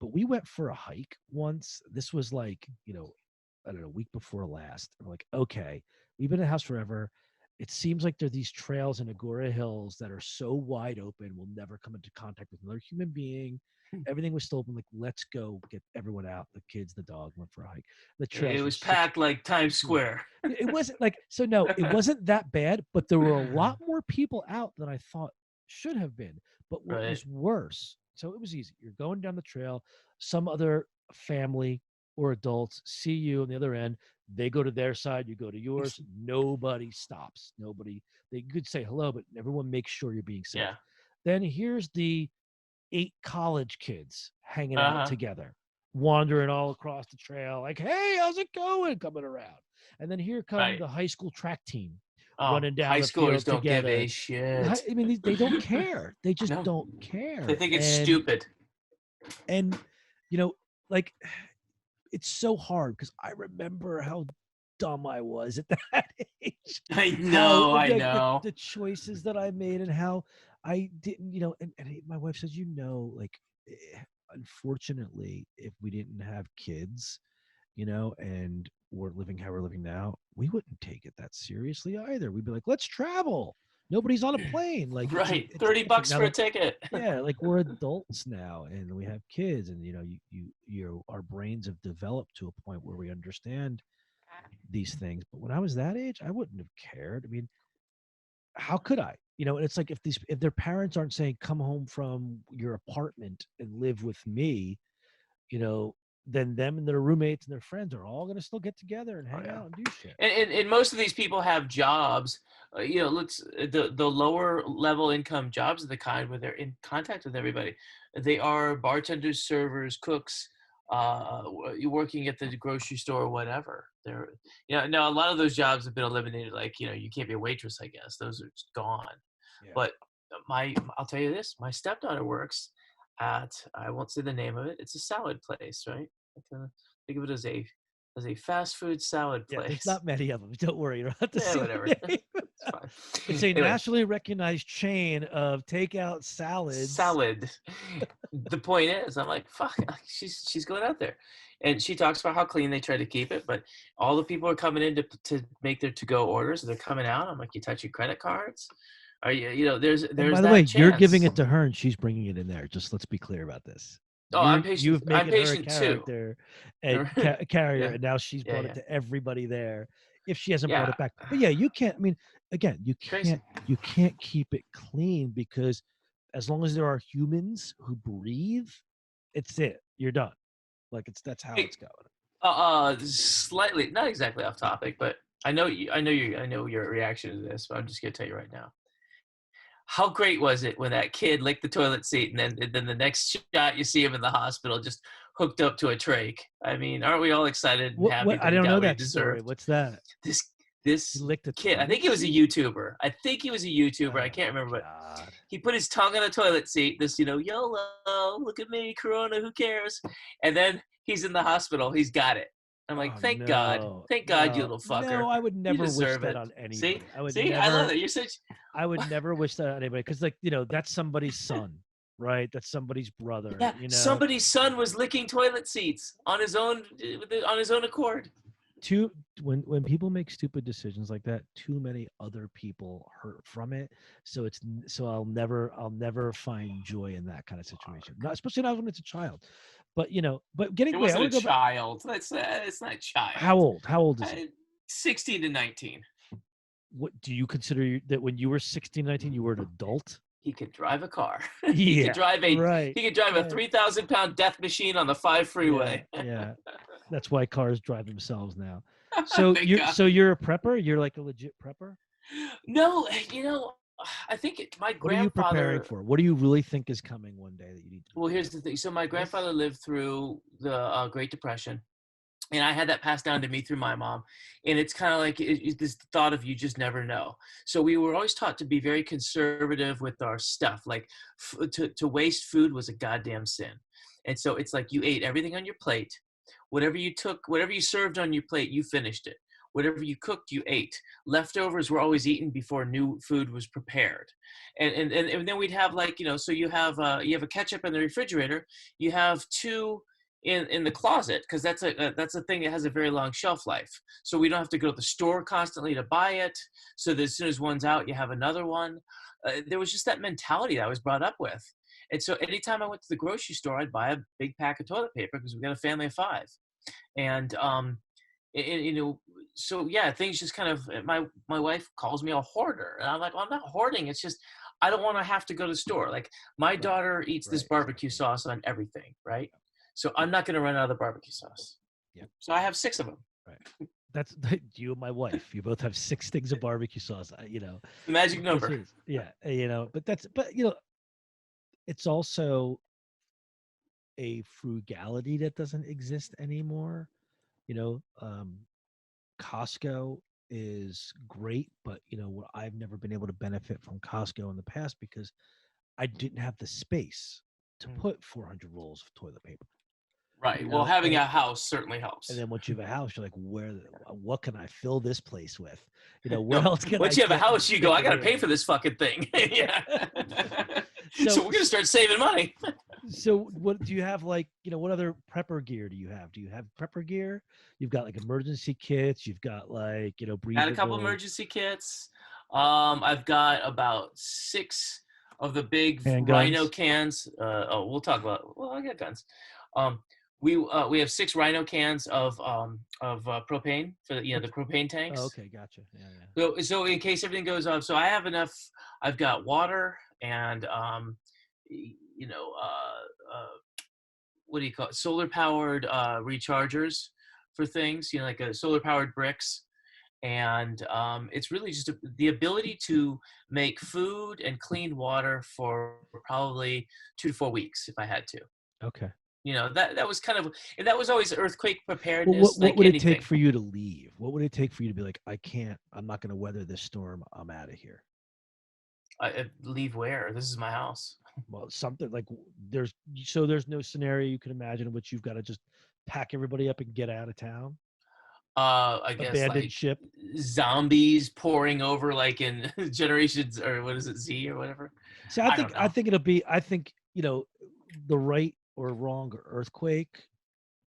But we went for a hike once. This was like, I don't know, a week before last. We're like, okay, we've been in the house forever. It seems like there are these trails in Agora Hills that are so wide open, we'll never come into contact with another human being. Everything was still open. Like, let's go get everyone out. The kids, the dog went for a hike. The trails it was packed like Times Square. It wasn't like, so no, it wasn't that bad, but there were a lot more people out than I thought should have been. But what was worse, So it was easy. You're going down the trail, some other family or adults see you on the other end. They go to their side, you go to yours. Nobody stops. Nobody. They could say hello, but everyone makes sure you're being safe. Yeah. Then here's the 8 college kids hanging out Uh-huh. together, wandering all across the trail, like, hey, how's it going? Coming around. And then here come Right. the high school track team Oh, running down high the schoolers field don't give together. a shit. I mean, they don't care. They just No, don't they care. think it's stupid. And, you know, like, it's so hard because I remember how dumb I was at that age. I How know, I like know. the choices that I made and how I didn't, and my wife says, like, unfortunately, if we didn't have kids, and we're living how we're living now, we wouldn't take it that seriously either. We'd be like, let's travel. Nobody's on a plane. Like Right. it's 30 different bucks now for a that ticket. yeah, like we're adults now and we have kids, and our brains have developed to a point where we understand these things. But when I was that age, I wouldn't have cared. I mean, how could I? And it's like if their parents aren't saying come home from your apartment and live with me, you know, then them and their roommates and their friends are all gonna still get together and Oh, hang yeah. out and do shit. And most of these people have jobs, the lower level income jobs of the kind where they're in contact with everybody. They are bartenders, servers, cooks, you're working at the grocery store or whatever. They're, now a lot of those jobs have been eliminated. Like, you can't be a waitress, I guess. Those are just gone. Yeah. But I'll tell you this, my stepdaughter works at, I won't say the name of it. It's a salad place, right? I kind of think of it as a fast food salad Yeah, place. there's not many of them. Don't worry, you don't have to Yeah, say whatever. the name. It's fine. It's a Anyway, nationally recognized chain of takeout salads. salad. The point is, I'm like, fuck, she's going out there. And she talks about how clean they try to keep it, but all the people are coming in to make their to-go orders, and they're coming out. I'm like, you touch your credit cards? Are there's And by the that way, you're chance. giving it to her and she's bringing it in there. Just let's be clear about this. Oh, I'm patient. You've I'm making her a patient too. character and carrier, Yeah. and now she's brought Yeah. it to everybody there. If she hasn't brought Yeah. it back, but yeah, you can't. I mean, again, Crazy. you can't keep it clean because as long as there are humans who breathe, it's it. You're done. Like that's how it's going. Slightly, not exactly off topic, but I know your reaction to this, but I'm just gonna tell you right now. How great was it when that kid licked the toilet seat, and then the next shot you see him in the hospital just hooked up to a trach? I mean, aren't we all excited and happy that I he don't got know what he that story. deserved? What's that? This He licked a kid, I think he was a YouTuber. I can't remember, but he put his tongue on a toilet seat. This, YOLO, look at me, Corona, who cares? And then he's in the hospital. He's got it. I'm like, thank God, you little fucker. No, I would never wish deserve that it. on anybody. See, I love it. You're such. I would never wish that on anybody because, that's somebody's son, right? That's somebody's brother. Yeah, somebody's son was licking toilet seats on his own accord. When people make stupid decisions like that, too many other people hurt from it. So I'll never find joy in that kind of situation. Not especially not when it's a child. But getting it wasn't a child. It's not child. How old? How old is it? 16 to 19. What do you consider that when you were 16, 19, you were an adult? He could drive a car. Yeah, he could drive a a 3,000-pound death machine on the 5 freeway. Yeah. That's why cars drive themselves now. So you're a prepper? You're like a legit prepper? No, I think my grandfather. What are you preparing for? What do you really think is coming one day that you need to? Well, here's the thing. So my grandfather lived through the Great Depression, and I had that passed down to me through my mom. And it's kind of like this thought of you just never know. So we were always taught to be very conservative with our stuff. Like to waste food was a goddamn sin. And so it's like you ate everything on your plate. Whatever you served on your plate, you finished it. Whatever you cooked, you ate. Leftovers were always eaten before new food was prepared. And then we'd have so you have a ketchup in the refrigerator. You have 2 in the closet because that's a thing that has a very long shelf life. So we don't have to go to the store constantly to buy it. So that as soon as one's out, you have another one. There was just that mentality that I was brought up with. And so anytime I went to the grocery store, I'd buy a big pack of toilet paper because we got a family of 5. And so yeah, things just kind of, my wife calls me a hoarder, and I'm like, well, I'm not hoarding. It's just I don't want to have to go to the store. Like my Right. daughter eats this Right, barbecue exactly. sauce on everything, right? So I'm not going to run out of the barbecue sauce. Yep. So I have 6 of them. Right. That's you and my wife. You both have 6 things of barbecue sauce. The magic This number. is but it's also a frugality that doesn't exist anymore. You know, Costco is great, but what I've never been able to benefit from Costco in the past because I didn't have the space to Mm. put 400 rolls of toilet paper. Right. Well, having and, a house certainly and helps. then once you have a house, you're like, what can I fill this place with? What No, else can I once you have a get and house, you go, stick I in got to pay here? for this fucking thing. Yeah. So So, we're going to start saving money. so what do you have? What other prepper gear do you have? Do you have prepper gear? You've got like emergency kits. You've got Got a couple breathable emergency kits. I've got about 6 of the big Rhino handguns. cans. We'll talk about. Well, I got guns. Um, we have 6 Rhino cans of propane for the propane Oh, tanks. okay, gotcha. Yeah. So in case everything goes off, so I have enough. I've got water and you know what do you call it? Solar powered rechargers for things. Like a solar powered bricks. And it's really just the ability to make food and clean water for probably 2 to 4 weeks if I had to. Okay. That was kind of, and that was always earthquake Well, preparedness, what like would it take anything. for you to leave? What would it take for you to be like, I'm not going to weather this storm. I'm out of here. I leave where? This is my house. Well, something like there's no scenario you can imagine in which you've got to just pack everybody up and get out of town. I guess Abandoned like ship. zombies pouring over, like in Generations, or what is it, Z or whatever. See, I don't know. I think the right or wrong earthquake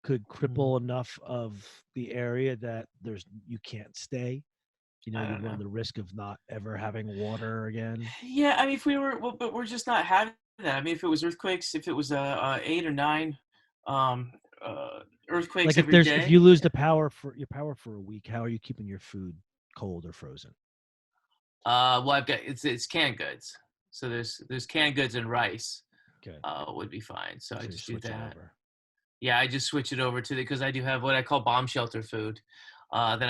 could cripple enough of the area that you can't stay. I You'd don't run know. the risk of not ever having water again. Yeah, I mean, if we were, well, but we're just not having that. I mean, if it was earthquakes, if it was 8 or 9 um, earthquakes Like every if you day. lose the power for a week, how are you keeping your food cold or frozen? Well, I've got it's canned goods, so there's canned goods and rice. Okay. Would be fine. So I So you're just do switching that. over. Yeah, I just switch it over to because I do have what I call bomb shelter food. That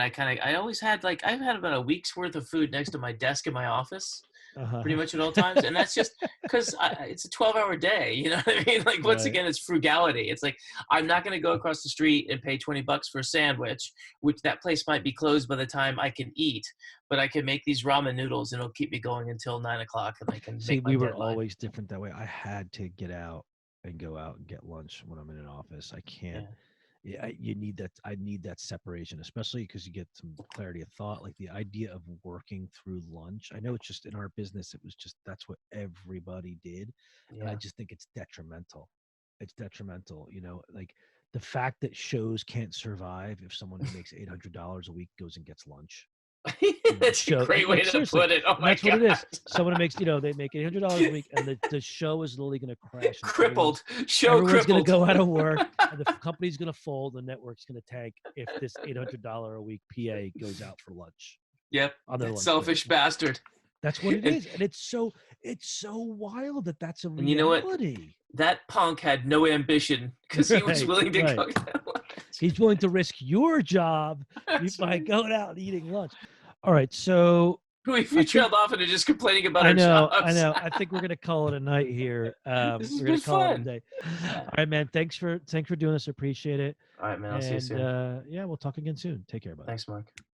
I always had, like, I've had about a week's worth of food next to my desk in my office, pretty Uh-huh. much at all times, and that's just because it's a 12-hour day. You know what I mean? Like, once Right. again, it's frugality. It's like I'm not going to go across the street and pay $20 for a sandwich, which that place might be closed by the time I can eat, but I can make these ramen noodles and it'll keep me going until 9 o'clock, and I can See, make my we were deadline. always different that way. I had to get out and go out and get lunch when I'm in an office. I can't. Yeah. You need that. I need that separation, especially because you get some clarity of thought. Like the idea of working through lunch. I know it's just in our business. It was just that's what everybody did, and I Yeah. just think it's detrimental. It's detrimental. Like the fact that shows can't survive if someone who makes $800 a week goes and gets lunch. That's a great way Like to seriously, put it. Oh and my that's what it god. is. Someone who makes, they make $800 a week, and the show is literally going to crash, and Crippled. Show everyone's going to crippled. go out of work, and the company's going to fold, the network's going to tank if this $800 a week PA goes out for lunch Yep. on their That lunch break. selfish bastard. That's what it And is, and it's so wild that that's a and you know what? reality. That punk had no ambition because he was willing to go. He's willing to risk your job by going out and eating lunch. All right, so we trailed off into just complaining about our jobs. I know. I think we're gonna call it a night here. This has We're been gonna call it a fun. day. All right, man. Thanks for doing this. Appreciate it. All right, man. I'll see you soon. And yeah, we'll talk again soon. Take care, buddy. Thanks, Mark.